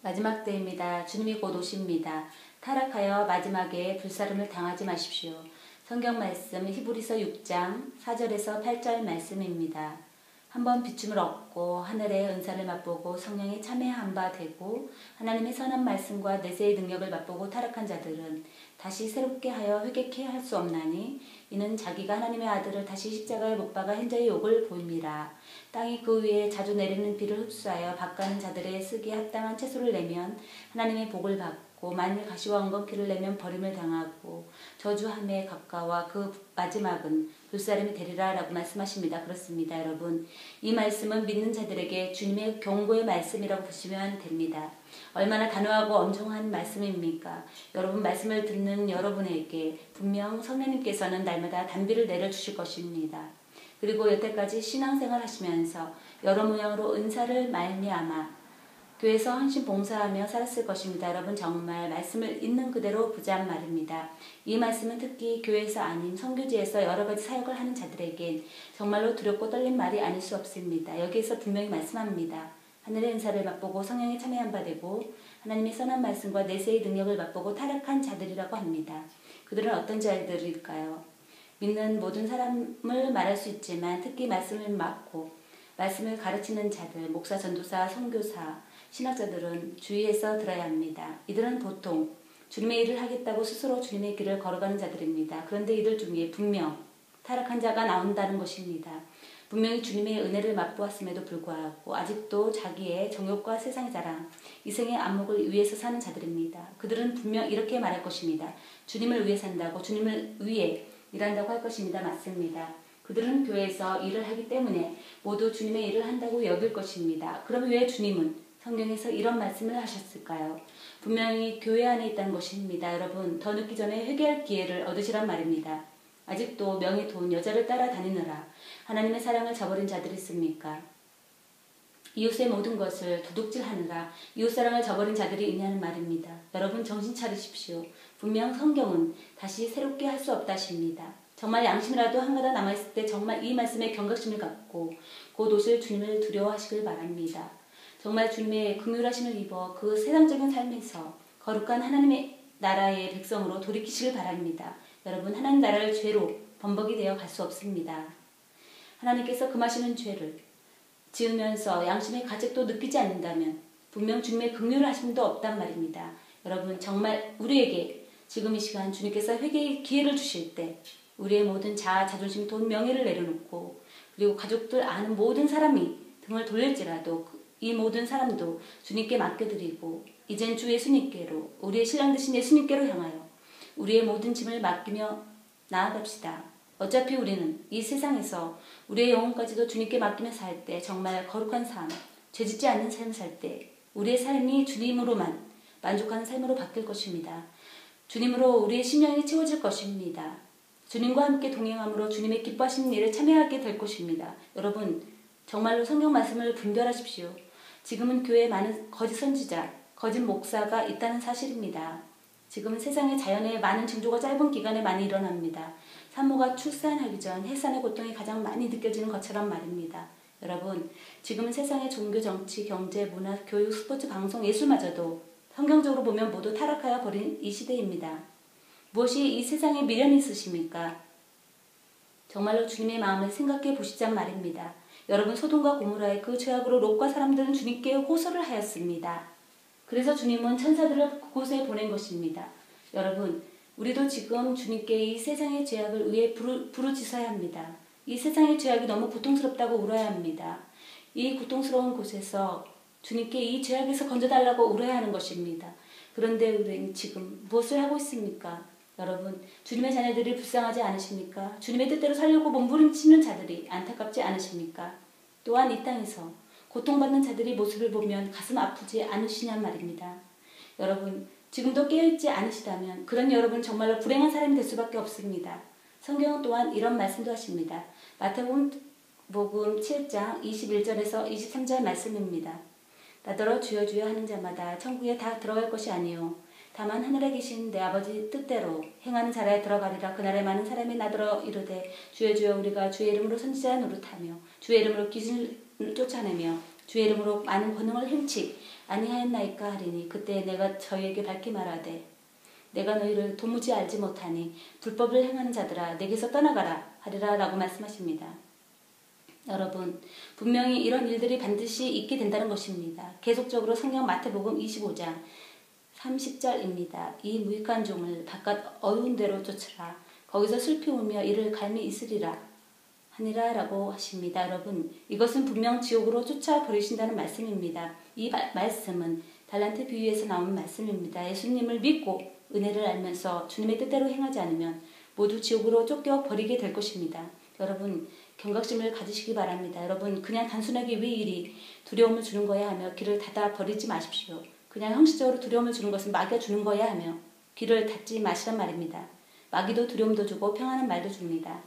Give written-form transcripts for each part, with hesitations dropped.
마지막 때입니다. 주님이 곧 오십니다. 타락하여 마지막에 불사름을 당하지 마십시오. 성경 말씀 히브리서 6장 4절에서 8절 말씀입니다. 한번 비춤을 얻고 하늘의 은사를 맛보고 성령에 참여한 바 되고 하나님의 선한 말씀과 내세의 능력을 맛보고 타락한 자들은 다시 새롭게 하여 회개케 할 수 없나니 이는 자기가 하나님의 아들을 다시 십자가에 못 박아 현재의 욕을 보입니다. 땅이 그 위에 자주 내리는 비를 흡수하여 밭가는 자들의 쓰기에 합당한 채소를 내면 하나님의 복을 받고 만일 가시와 엉겅퀴를 내면 버림을 당하고 저주함에 가까워 그 마지막은 불사름이 되리라 라고 말씀하십니다. 그렇습니다. 여러분, 이 말씀은 믿는 자들에게 주님의 경고의 말씀이라고 보시면 됩니다. 얼마나 단호하고 엄중한 말씀입니까? 여러분, 말씀을 듣는 여러분에게 분명 성령님께서는 날마다 단비를 내려주실 것입니다. 그리고 여태까지 신앙생활 하시면서 여러 모양으로 은사를 말미암아 교회에서 헌신 봉사하며 살았을 것입니다. 여러분, 정말 말씀을 있는 그대로 보자는 말입니다. 이 말씀은 특히 교회에서 아닌 선교지에서 여러 가지 사역을 하는 자들에겐 정말로 두렵고 떨린 말이 아닐 수 없습니다. 여기에서 분명히 말씀합니다. 하늘의 은사를 맛보고 성령에 참여한 바 되고 하나님의 선한 말씀과 내세의 능력을 맛보고 타락한 자들이라고 합니다. 그들은 어떤 자들일까요? 믿는 모든 사람을 말할 수 있지만 특히 말씀을 맡고 말씀을 가르치는 자들, 목사, 전도사, 선교사, 신학자들은 주의해서 들어야 합니다. 이들은 보통 주님의 일을 하겠다고 스스로 주님의 길을 걸어가는 자들입니다. 그런데 이들 중에 분명 타락한 자가 나온다는 것입니다. 분명히 주님의 은혜를 맛보았음에도 불구하고 아직도 자기의 정욕과 세상의 자랑, 이생의 안목을 위해서 사는 자들입니다. 그들은 분명 이렇게 말할 것입니다. 주님을 위해 산다고, 주님을 위해 일한다고 할 것입니다. 맞습니다. 그들은 교회에서 일을 하기 때문에 모두 주님의 일을 한다고 여길 것입니다. 그럼 왜 주님은 성경에서 이런 말씀을 하셨을까요? 분명히 교회 안에 있다는 것입니다. 여러분, 더 늦기 전에 회개할 기회를 얻으시란 말입니다. 아직도 명예, 돈, 여자를 따라다니느라 하나님의 사랑을 저버린 자들이 있습니까? 이웃의 모든 것을 도둑질하느라 이웃사랑을 저버린 자들이 있냐는 말입니다. 여러분, 정신 차리십시오. 분명 성경은 다시 새롭게 할 수 없다 하십니다. 정말 양심이라도 한가닥 남아있을 때 정말 이 말씀에 경각심을 갖고 곧 오실 주님을 두려워하시길 바랍니다. 정말 주님의 긍휼하심을 입어 그 세상적인 삶에서 거룩한 하나님의 나라의 백성으로 돌이키시길 바랍니다. 여러분, 하나님 나라를 죄로 범벅이 되어 갈 수 없습니다. 하나님께서 금하시는 죄를 지으면서 양심의 가책도 느끼지 않는다면 분명 주님의 긍휼을 하심도 없단 말입니다. 여러분, 정말 우리에게 지금 이 시간 주님께서 회개의 기회를 주실 때 우리의 모든 자아, 자존심, 돈, 명예를 내려놓고 그리고 가족들 아는 모든 사람이 등을 돌릴지라도 이 모든 사람도 주님께 맡겨드리고 이젠 주 예수님께로, 우리의 신랑 되신 예수님께로 향하여 우리의 모든 짐을 맡기며 나아갑시다. 어차피 우리는 이 세상에서 우리의 영혼까지도 주님께 맡기며 살 때 정말 거룩한 삶, 죄짓지 않는 삶을 살 때 우리의 삶이 주님으로만 만족하는 삶으로 바뀔 것입니다. 주님으로 우리의 심령이 채워질 것입니다. 주님과 함께 동행함으로 주님의 기뻐하시는 일에 참여하게 될 것입니다. 여러분, 정말로 성경 말씀을 분별하십시오. 지금은 교회에 많은 거짓 선지자, 거짓 목사가 있다는 사실입니다. 지금은 세상의 자연의 많은 징조가 짧은 기간에 많이 일어납니다. 산모가 출산하기 전 해산의 고통이 가장 많이 느껴지는 것처럼 말입니다. 여러분, 지금은 세상의 종교, 정치, 경제, 문화, 교육, 스포츠, 방송, 예술마저도 성경적으로 보면 모두 타락하여 버린 이 시대입니다. 무엇이 이 세상에 미련이 있으십니까? 정말로 주님의 마음을 생각해 보시자는 말입니다. 여러분, 소돔과 고모라의 그 죄악으로 롯과 사람들은 주님께 호소를 하였습니다. 그래서 주님은 천사들을 그곳에 보낸 것입니다. 여러분, 우리도 지금 주님께 이 세상의 죄악을 위해 부르짖어야 합니다. 이 세상의 죄악이 너무 고통스럽다고 울어야 합니다. 이 고통스러운 곳에서 주님께 이 죄악에서 건져달라고 울어야 하는 것입니다. 그런데 우리는 지금 무엇을 하고 있습니까? 여러분, 주님의 자녀들이 불쌍하지 않으십니까? 주님의 뜻대로 살려고 몸부림치는 자들이 안타깝지 않으십니까? 또한 이 땅에서 고통받는 자들의 모습을 보면 가슴 아프지 않으시냔 말입니다. 여러분, 지금도 깨어있지 않으시다면 그런 여러분 정말로 불행한 사람이 될 수밖에 없습니다. 성경은 또한 이런 말씀도 하십니다. 마태복음 7장 21절에서 23절 말씀입니다. 나더러 주여 주여 하는 자마다 천국에 다 들어갈 것이 아니요 다만 하늘에 계신 내 아버지 뜻대로 행하는 자라에 들어가리라. 그날에 많은 사람이 나더러 이르되 주여 주여 우리가 주의 이름으로 선지자 노릇하며 주의 이름으로 귀신을 쫓아내며 주의 이름으로 많은 권능을 행치 아니하였나이까 하리니 그때 내가 저희에게 밝히 말하되 내가 너희를 도무지 알지 못하니 불법을 행하는 자들아 내게서 떠나가라 하리라 라고 말씀하십니다. 여러분, 분명히 이런 일들이 반드시 있게 된다는 것입니다. 계속적으로 성경 마태복음 25장 30절입니다. 이 무익한 종을 바깥 어두운 데로 쫓으라. 거기서 슬피 울며 이를 갈미 있으리라 하니라 라고 하십니다. 여러분, 이것은 분명 지옥으로 쫓아버리신다는 말씀입니다. 이 말씀은 달란트 비유에서 나온 말씀입니다. 예수님을 믿고 은혜를 알면서 주님의 뜻대로 행하지 않으면 모두 지옥으로 쫓겨버리게 될 것입니다. 여러분, 경각심을 가지시기 바랍니다. 여러분, 그냥 단순하게 왜 일이 두려움을 주는 거야 하며 길을 닫아버리지 마십시오. 그냥 형식적으로 두려움을 주는 것은 마귀가 주는 거야 하며 귀를 닫지 마시란 말입니다. 마귀도 두려움도 주고 평안한 말도 줍니다.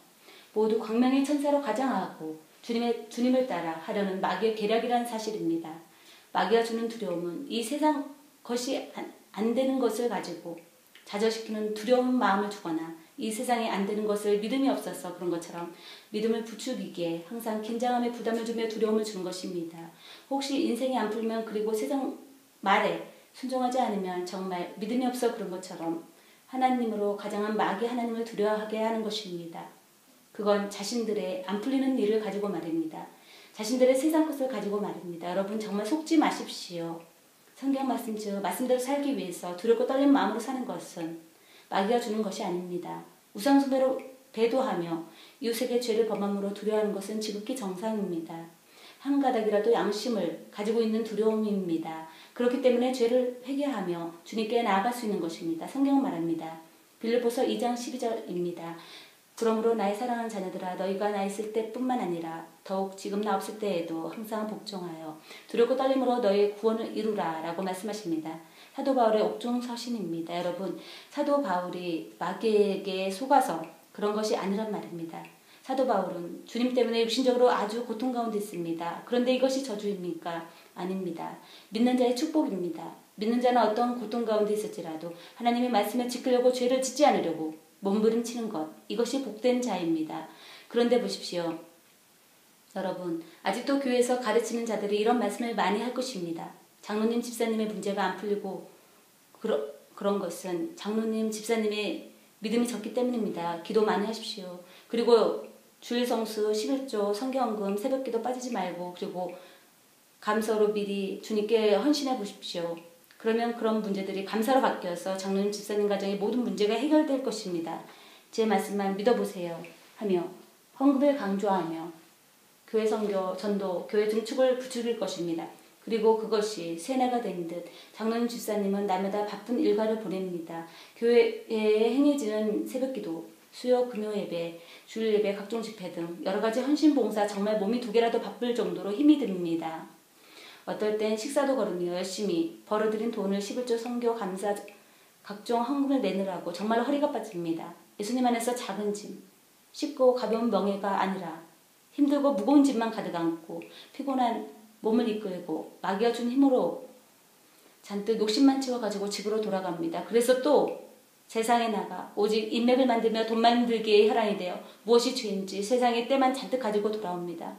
모두 광명의 천사로 가장하고 주님을 따라 하려는 마귀의 계략이라는 사실입니다. 마귀가 주는 두려움은 이 세상 것이 안 되는 것을 가지고 좌절시키는 두려운 마음을 주거나 이 세상에 안 되는 것을 믿음이 없어서 그런 것처럼 믿음을 부추기기에 항상 긴장함에 부담을 주며 두려움을 주는 것입니다. 혹시 인생이 안 풀리면 그리고 세상 말에 순종하지 않으면 정말 믿음이 없어 그런 것처럼 하나님으로 가장한 마귀 하나님을 두려워하게 하는 것입니다. 그건 자신들의 안 풀리는 일을 가지고 말입니다. 자신들의 세상 것을 가지고 말입니다. 여러분 정말 속지 마십시오. 성경 말씀 즉 말씀대로 살기 위해서 두렵고 떨리는 마음으로 사는 것은 마귀가 주는 것이 아닙니다. 우상숭배로 배도하며 이웃에게 죄를 범함으로 두려워하는 것은 지극히 정상입니다. 한 가닥이라도 양심을 가지고 있는 두려움입니다. 그렇기 때문에 죄를 회개하며 주님께 나아갈 수 있는 것입니다. 성경은 말합니다. 빌립보서 2장 12절입니다. 그러므로 나의 사랑하는 자녀들아 너희가 나 있을 때뿐만 아니라 더욱 지금 나 없을 때에도 항상 복종하여 두렵고 떨림으로 너희의 구원을 이루라 라고 말씀하십니다. 사도 바울의 옥중 서신입니다. 여러분, 사도 바울이 마귀에게 속아서 그런 것이 아니란 말입니다. 사도 바울은 주님 때문에 육신적으로 아주 고통 가운데 있습니다. 그런데 이것이 저주입니까? 아닙니다. 믿는 자의 축복입니다. 믿는 자는 어떤 고통 가운데 있을지라도 하나님의 말씀을 지키려고 죄를 짓지 않으려고 몸부림치는 것, 이것이 복된 자입니다. 그런데 보십시오. 여러분, 아직도 교회에서 가르치는 자들이 이런 말씀을 많이 할 것입니다. 장로님, 집사님의 문제가 안 풀리고 그런 것은 장로님, 집사님의 믿음이 적기 때문입니다. 기도 많이 하십시오. 그리고 주일 성수, 11조, 성경금, 새벽기도 빠지지 말고 그리고 감사로 미리 주님께 헌신해 보십시오. 그러면 그런 문제들이 감사로 바뀌어서 장로님, 집사님 가정의 모든 문제가 해결될 것입니다. 제 말씀만 믿어보세요 하며 헌금을 강조하며 교회 선교, 전도, 교회 증축을 부추길 것입니다. 그리고 그것이 세뇌가 된 듯 장로님, 집사님은 날마다 바쁜 일과를 보냅니다. 교회에 행해지는 새벽기도, 수요, 금요 예배, 주일 예배, 각종 집회 등 여러 가지 헌신 봉사 정말 몸이 두 개라도 바쁠 정도로 힘이 듭니다. 어떨 땐 식사도 거르며 열심히 벌어들인 돈을 11조 선교, 감사, 각종 헌금을 내느라고 정말 허리가 빠집니다. 예수님 안에서 작은 짐, 쉽고 가벼운 명예가 아니라 힘들고 무거운 짐만 가득 안고 피곤한 몸을 이끌고 마귀가 준 힘으로 잔뜩 욕심만 채워가지고 집으로 돌아갑니다. 그래서 또 세상에 나가 오직 인맥을 만들며 돈 만들기에 혈안이 되어 무엇이 죄인지 세상의 때만 잔뜩 가지고 돌아옵니다.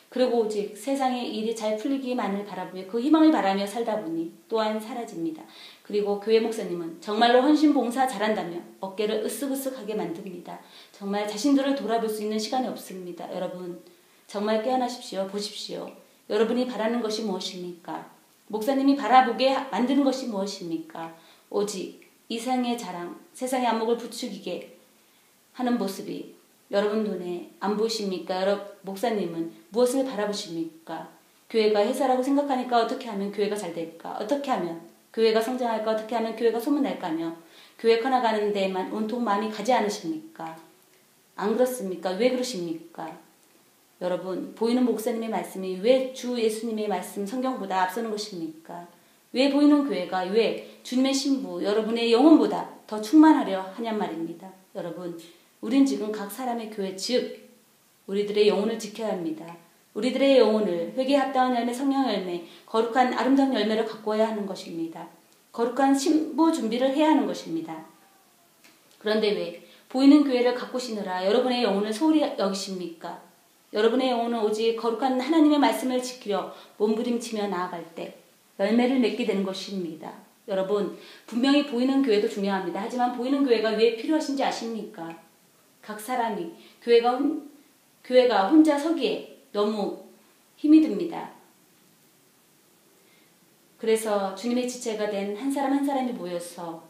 그리고 오직 세상의 일이 잘 풀리기만을 바라보며 그 희망을 바라며 살다 보니 또한 사라집니다. 그리고 교회 목사님은 정말로 헌신 봉사 잘한다며 어깨를 으쓱으쓱하게 만듭니다. 정말 자신들을 돌아볼 수 있는 시간이 없습니다. 여러분 정말 깨어나십시오. 보십시오. 여러분이 바라는 것이 무엇입니까? 목사님이 바라보게 만드는 것이 무엇입니까? 오직 이상의 자랑, 세상의 안목을 부추기게 하는 모습이 여러분 눈에 안 보이십니까? 목사님은 무엇을 바라보십니까? 교회가 회사라고 생각하니까 어떻게 하면 교회가 잘 될까? 어떻게 하면 교회가 성장할까? 어떻게 하면 교회가 소문날까? 하며 교회 커나가는 데만 온통 마음이 가지 않으십니까? 안 그렇습니까? 왜 그러십니까? 여러분, 보이는 목사님의 말씀이 왜 주 예수님의 말씀 성경보다 앞서는 것입니까? 왜 보이는 교회가 왜 주님의 신부, 여러분의 영혼보다 더 충만하려 하냔 말입니다. 여러분, 우린 지금 각 사람의 교회 즉 우리들의 영혼을 지켜야 합니다. 우리들의 영혼을 회개에 합당한 열매, 성령 열매, 거룩한 아름다운 열매를 가꾸어야 하는 것입니다. 거룩한 신부 준비를 해야 하는 것입니다. 그런데 왜 보이는 교회를 가꾸시느라 여러분의 영혼을 소홀히 여기십니까? 여러분의 영혼은 오직 거룩한 하나님의 말씀을 지키려 몸부림치며 나아갈 때 열매를 맺게 되는 것입니다. 여러분, 분명히 보이는 교회도 중요합니다. 하지만 보이는 교회가 왜 필요하신지 아십니까? 각 사람이 교회가 혼자 서기에 너무 힘이 듭니다. 그래서 주님의 지체가 된 한 사람 한 사람이 모여서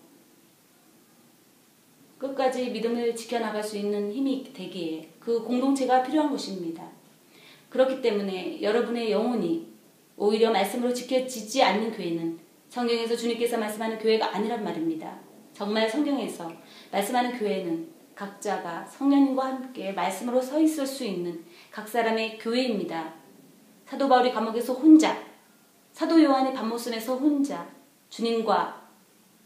끝까지 믿음을 지켜나갈 수 있는 힘이 되기에 그 공동체가 필요한 것입니다. 그렇기 때문에 여러분의 영혼이 오히려 말씀으로 지켜지지 않는 교회는 성경에서 주님께서 말씀하는 교회가 아니란 말입니다. 정말 성경에서 말씀하는 교회는 각자가 성령님과 함께 말씀으로 서 있을 수 있는 각 사람의 교회입니다. 사도 바울이 감옥에서 혼자, 사도 요한이 밤모순에서 혼자 주님과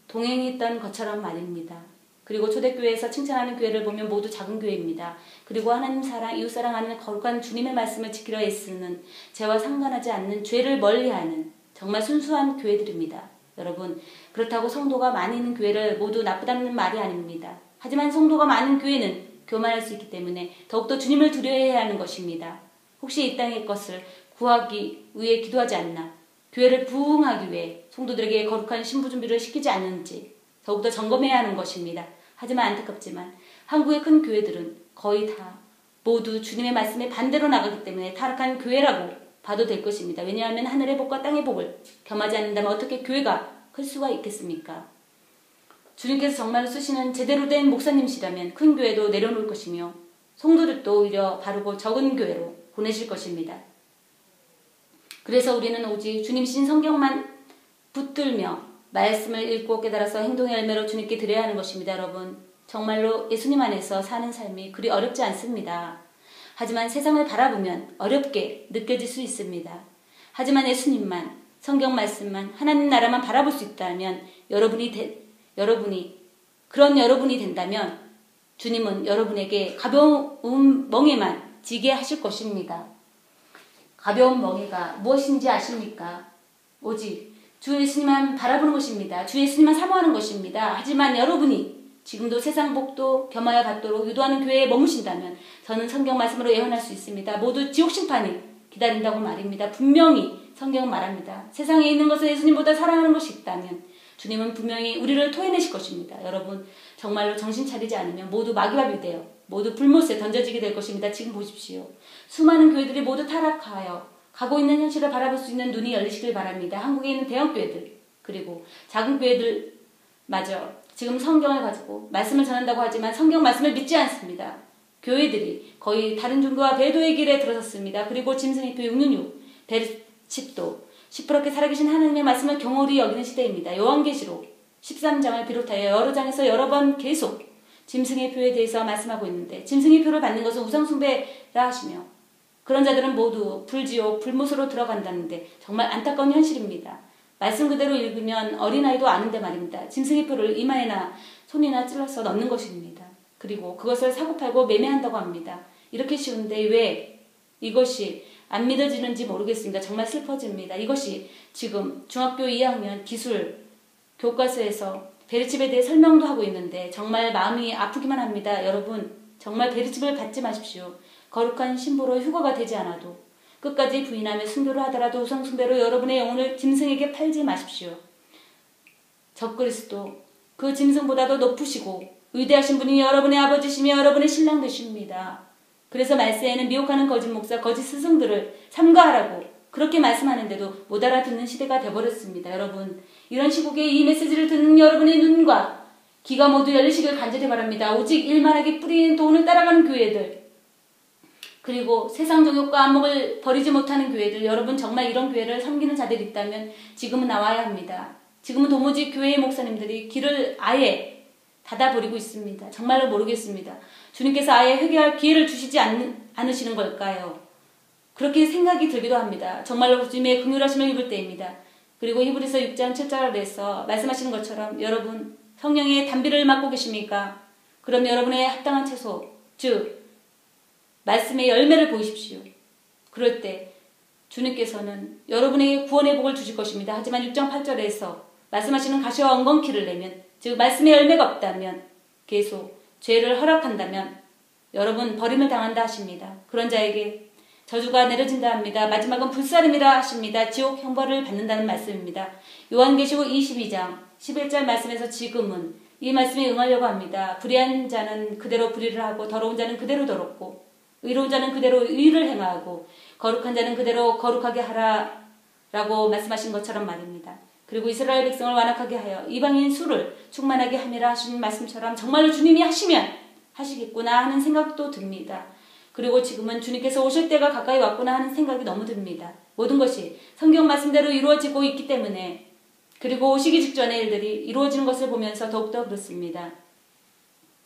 동행했던 것처럼 말입니다. 그리고 초대교회에서 칭찬하는 교회를 보면 모두 작은 교회입니다. 그리고 하나님 사랑, 이웃 사랑하는 거룩한 주님의 말씀을 지키려 애쓰는, 죄와 상관하지 않는, 죄를 멀리하는 정말 순수한 교회들입니다. 여러분, 그렇다고 성도가 많이 있는 교회를 모두 나쁘다는 말이 아닙니다. 하지만 성도가 많은 교회는 교만할 수 있기 때문에 더욱더 주님을 두려워해야 하는 것입니다. 혹시 이 땅의 것을 구하기 위해 기도하지 않나? 교회를 부흥하기 위해 성도들에게 거룩한 신부 준비를 시키지 않는지 더욱더 점검해야 하는 것입니다. 하지만 안타깝지만 한국의 큰 교회들은 거의 다 모두 주님의 말씀에 반대로 나가기 때문에 타락한 교회라고 봐도 될 것입니다. 왜냐하면 하늘의 복과 땅의 복을 겸하지 않는다면 어떻게 교회가 클 수가 있겠습니까? 주님께서 정말로 쓰시는 제대로 된 목사님이시라면 큰 교회도 내려놓을 것이며 성도들도 오히려 바르고 적은 교회로 보내실 것입니다. 그래서 우리는 오직 주님이신 성경만 붙들며 말씀을 읽고 깨달아서 행동의 열매로 주님께 드려야 하는 것입니다. 여러분, 정말로 예수님 안에서 사는 삶이 그리 어렵지 않습니다. 하지만 세상을 바라보면 어렵게 느껴질 수 있습니다. 하지만 예수님만, 성경 말씀만, 하나님 나라만 바라볼 수 있다면 그런 여러분이 된다면 주님은 여러분에게 가벼운 멍에만 지게 하실 것입니다. 가벼운 멍에가 무엇인지 아십니까? 오직 주 예수님만 바라보는 것입니다. 주 예수님만 사모하는 것입니다. 하지만 여러분이 지금도 세상 복도 겸하여 받도록 유도하는 교회에 머무신다면 저는 성경 말씀으로 예언할 수 있습니다. 모두 지옥 심판이 기다린다고 말입니다. 분명히 성경은 말합니다. 세상에 있는 것을 예수님보다 사랑하는 것이 있다면 주님은 분명히 우리를 토해내실 것입니다. 여러분, 정말로 정신 차리지 않으면 모두 마귀밥이 되어 모두 불못에 던져지게 될 것입니다. 지금 보십시오. 수많은 교회들이 모두 타락하여 가고 있는 현실을 바라볼 수 있는 눈이 열리시길 바랍니다. 한국에 있는 대형 교회들 그리고 작은 교회들마저 지금 성경을 가지고 말씀을 전한다고 하지만 성경 말씀을 믿지 않습니다. 교회들이 거의 다른 종교와 배도의 길에 들어섰습니다. 그리고 짐승의표 666 베르칩도 시퍼렇게 살아계신 하나님의 말씀을 경홀히 여기는 시대입니다. 요한계시록 13장을 비롯하여 여러 장에서 여러 번 계속 짐승의 표에 대해서 말씀하고 있는데 짐승의 표를 받는 것은 우상숭배라 하시며 그런 자들은 모두 불지옥, 불못으로 들어간다는데 정말 안타까운 현실입니다. 말씀 그대로 읽으면 어린아이도 아는데 말입니다. 짐승의 표를 이마에나 손이나 찔러서 넣는 것입니다. 그리고 그것을 사고팔고 매매한다고 합니다. 이렇게 쉬운데 왜 이것이 안 믿어지는지 모르겠습니다. 정말 슬퍼집니다. 이것이 지금 중학교 2학년 기술 교과서에서 베르칩에 대해 설명도 하고 있는데 정말 마음이 아프기만 합니다. 여러분, 정말 베르칩을 받지 마십시오. 거룩한 신부로 휴거가 되지 않아도 끝까지 부인하며 순교를 하더라도 우상숭배로 여러분의 영혼을 짐승에게 팔지 마십시오. 적그리스도 그 짐승보다도 높으시고 위대하신 분이 여러분의 아버지시며 여러분의 신랑 되십니다. 그래서 말세에는 미혹하는 거짓 목사, 거짓 스승들을 삼가하라고 그렇게 말씀하는데도 못 알아듣는 시대가 되어버렸습니다. 여러분, 이런 시국에 이 메시지를 듣는 여러분의 눈과 귀가 모두 열리시길 간절히 바랍니다. 오직 일만하게 뿌린 돈을 따라가는 교회들 그리고 세상 정욕과 안목을 버리지 못하는 교회들, 여러분 정말 이런 교회를 섬기는 자들이 있다면 지금은 나와야 합니다. 지금은 도무지 교회의 목사님들이 길을 아예 닫아버리고 있습니다. 정말로 모르겠습니다. 주님께서 아예 회개할 기회를 주시지 않으시는 걸까요? 그렇게 생각이 들기도 합니다. 정말로 주님의 긍휼하심을 입을 때입니다. 그리고 히브리서 6장 7절에서 말씀하시는 것처럼 여러분 성령의 단비를 맡고 계십니까? 그럼 여러분의 합당한 채소, 즉 말씀의 열매를 보이십시오. 그럴 때 주님께서는 여러분에게 구원의 복을 주실 것입니다. 하지만 6장 8절에서 말씀하시는 가시와 엉겅퀴를 내면, 즉 말씀의 열매가 없다면, 계속 죄를 허락한다면 여러분 버림을 당한다 하십니다. 그런 자에게 저주가 내려진다 합니다. 마지막은 불사름이라 하십니다. 지옥 형벌을 받는다는 말씀입니다. 요한계시록 22장 11절 말씀에서 지금은 이 말씀에 응하려고 합니다. 불의한 자는 그대로 불의를 하고 더러운 자는 그대로 더럽고 의로운 자는 그대로 의를 행하고 거룩한 자는 그대로 거룩하게 하라라고 말씀하신 것처럼 말입니다. 그리고 이스라엘 백성을 완악하게 하여 이방인 수를 충만하게 함이라 하신 말씀처럼 정말로 주님이 하시면 하시겠구나 하는 생각도 듭니다. 그리고 지금은 주님께서 오실 때가 가까이 왔구나 하는 생각이 너무 듭니다. 모든 것이 성경 말씀대로 이루어지고 있기 때문에 그리고 오시기 직전의 일들이 이루어지는 것을 보면서 더욱더 그렇습니다.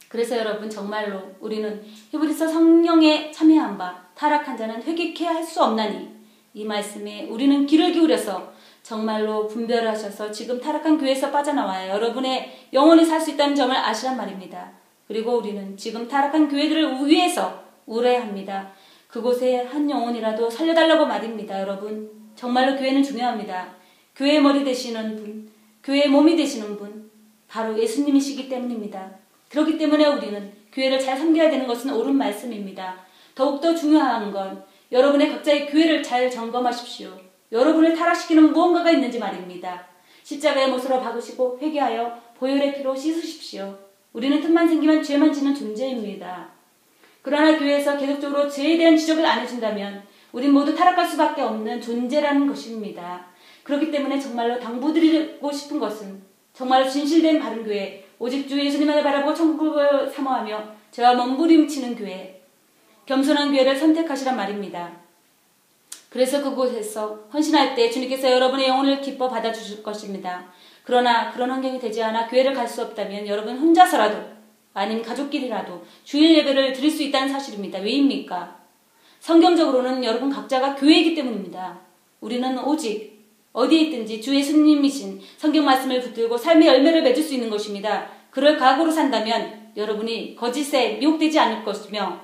그래서 여러분 정말로 우리는 히브리서 성령에 참여한 바 타락한 자는 회개케 할 수 없나니 이 말씀에 우리는 귀를 기울여서 정말로 분별하셔서 지금 타락한 교회에서 빠져나와야 여러분의 영혼이 살 수 있다는 점을 아시란 말입니다. 그리고 우리는 지금 타락한 교회들을 위해서 울어야 합니다. 그곳에 한 영혼이라도 살려달라고 말입니다. 여러분 정말로 교회는 중요합니다. 교회의 머리 되시는 분, 교회의 몸이 되시는 분 바로 예수님이시기 때문입니다. 그렇기 때문에 우리는 교회를 잘 섬겨야 되는 것은 옳은 말씀입니다. 더욱더 중요한 건 여러분의 각자의 교회를 잘 점검하십시오. 여러분을 타락시키는 무언가가 있는지 말입니다. 십자가의 못으로 박으시고 회개하여 보혈의 피로 씻으십시오. 우리는 틈만 생기면 죄만 지는 존재입니다. 그러나 교회에서 계속적으로 죄에 대한 지적을 안 해준다면 우린 모두 타락할 수밖에 없는 존재라는 것입니다. 그렇기 때문에 정말로 당부드리고 싶은 것은 정말로 진실된 바른 교회, 오직 주 예수님만을 바라보고 천국을 사모하며 죄와 몸부림치는 교회, 겸손한 교회를 선택하시란 말입니다. 그래서 그곳에서 헌신할 때 주님께서 여러분의 영혼을 기뻐 받아주실 것입니다. 그러나 그런 환경이 되지 않아 교회를 갈 수 없다면 여러분 혼자서라도 아니면 가족끼리라도 주일 예배를 드릴 수 있다는 사실입니다. 왜입니까? 성경적으로는 여러분 각자가 교회이기 때문입니다. 우리는 오직 어디에 있든지 주 예수님이신 성경 말씀을 붙들고 삶의 열매를 맺을 수 있는 것입니다. 그럴 각오로 산다면 여러분이 거짓에 미혹되지 않을 것이며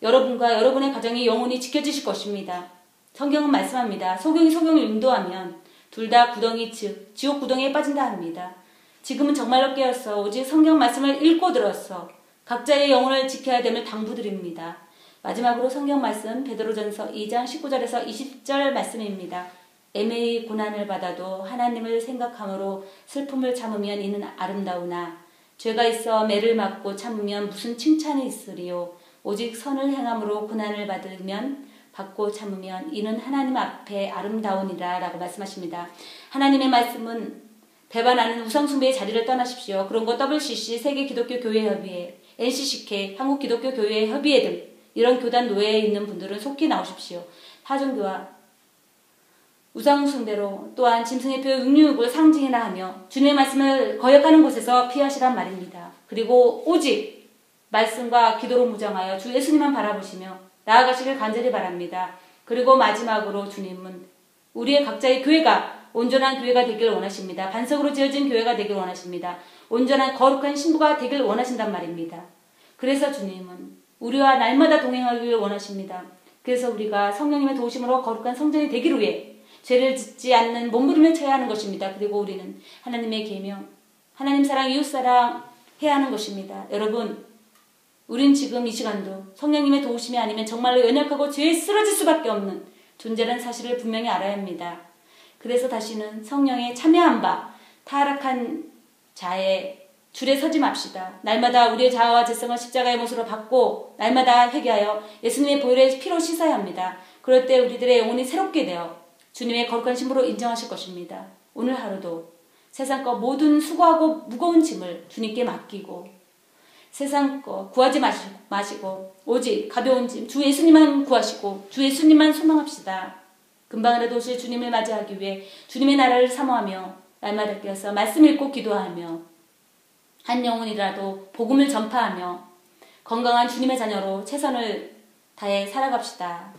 여러분과 여러분의 가정이 영원히 지켜지실 것입니다. 성경은 말씀합니다. 소경이 소경을 인도하면 둘 다 구덩이 즉 지옥 구덩이에 빠진다 합니다. 지금은 정말로 깨어서 오직 성경 말씀을 읽고 들어서 각자의 영혼을 지켜야 됨을 당부드립니다. 마지막으로 성경 말씀 베드로전서 2장 19절에서 20절 말씀입니다. 애매히 고난을 받아도 하나님을 생각함으로 슬픔을 참으면 이는 아름다우나 죄가 있어 매를 맞고 참으면 무슨 칭찬이 있으리요. 오직 선을 행함으로 고난을 받고 참으면 이는 하나님 앞에 아름다우니라 라고 말씀하십니다. 하나님의 말씀은 배반하는 우상숭배의 자리를 떠나십시오. 그런 거 WCC 세계기독교교회협의회, NCCK 한국기독교교회 협의회 등 이런 교단 노예에 있는 분들은 속히 나오십시오. 타종교와 우상숭배로 또한 짐승의 표 육육을 상징이라 하며 주님의 말씀을 거역하는 곳에서 피하시란 말입니다. 그리고 오직 말씀과 기도로 무장하여 주 예수님만 바라보시며 나아가시길 간절히 바랍니다. 그리고 마지막으로 주님은 우리의 각자의 교회가 온전한 교회가 되길 원하십니다. 반석으로 지어진 교회가 되길 원하십니다. 온전한 거룩한 신부가 되길 원하신단 말입니다. 그래서 주님은 우리와 날마다 동행하길 원하십니다. 그래서 우리가 성령님의 도우심으로 거룩한 성전이 되기를 위해 죄를 짓지 않는 몸부림을 쳐야 하는 것입니다. 그리고 우리는 하나님의 계명, 하나님 사랑, 이웃 사랑 해야 하는 것입니다. 여러분, 우린 지금 이 시간도 성령님의 도우심이 아니면 정말로 연약하고 죄에 쓰러질 수밖에 없는 존재라는 사실을 분명히 알아야 합니다. 그래서 다시는 성령에 참여한 바 타락한 자의 줄에 서지 맙시다. 날마다 우리의 자아와 죄성을 십자가의 못으로 받고 날마다 회개하여 예수님의 보혈의 피로 씻어야 합니다. 그럴 때 우리들의 영혼이 새롭게 되어 주님의 거룩한 신부로 인정하실 것입니다. 오늘 하루도 세상 것 모든 수고하고 무거운 짐을 주님께 맡기고 세상 거 구하지 마시고 오직 가벼운 짐 주 예수님만 구하시고 주 예수님만 소망합시다. 금방이라도 오실 주님을 맞이하기 위해 주님의 나라를 사모하며 날마다 깨어서 말씀 읽고 기도하며 한 영혼이라도 복음을 전파하며 건강한 주님의 자녀로 최선을 다해 살아갑시다.